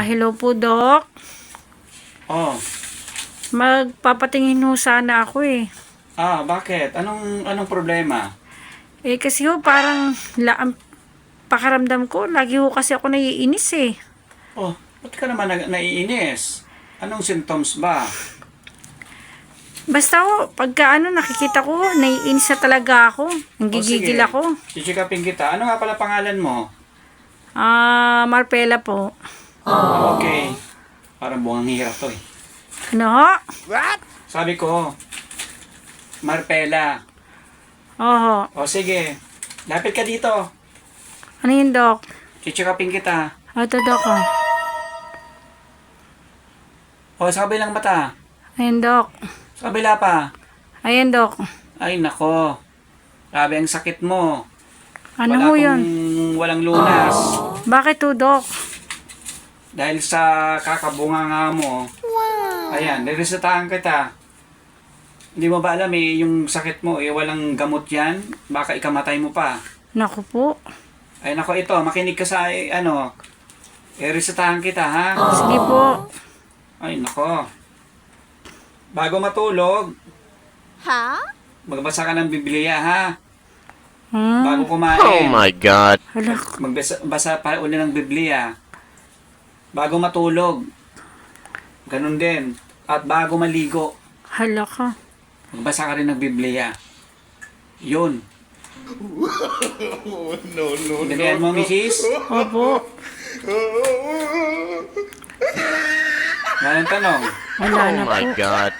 Hello po, Doc. Oh. Magpapatingin ho sana ako eh. Bakit? Anong problema? Kasi ho parang ang pakaramdam ko, lagi ho kasi ako naiinis eh. Oh, ba't ka naman naiinis? Anong symptoms ba? Basta ho, pagka nakikita ko, naiinis na talaga ako. Nanggigigil sige. ako. Chichikapin kita. Ano nga pala pangalan mo? Marpela po. Okay. Parang bungang hirap to eh. Ano ho? Sabi ko, Marpela. Oho. O sige, lapit ka dito. Ano yun, Doc? Chichikapin kita. Ito, Doc. Oh. O, sa kabilang mata. Ayun, Doc. Sa kabila pa. Ayun, Doc. Ay, nako. Grabe ang sakit mo. Ano Wala ho kang yun? walang lunas. Bakit ho, Doc? Dahil sa kakabunganga mo. Ayan, niresetahan kita. Hindi mo ba alam yung sakit mo walang gamot yan? Baka ikamatay mo pa. Naku po. Ay nako, ito, makinig ka sa resetahan kita, ha? Sige po. Ay nako. Bago matulog, magbasa ka ng Biblia, ha? Bago kumain, Oh my God. Hala. magbasa pa uli ng Biblia. Bago matulog, ganun din. At bago maligo, Hala ka. magbasa ka rin ng Biblia. Yun. No. Dalihan mo, misis? Opo. Yan ang tanong. Wala Oh na my po. God.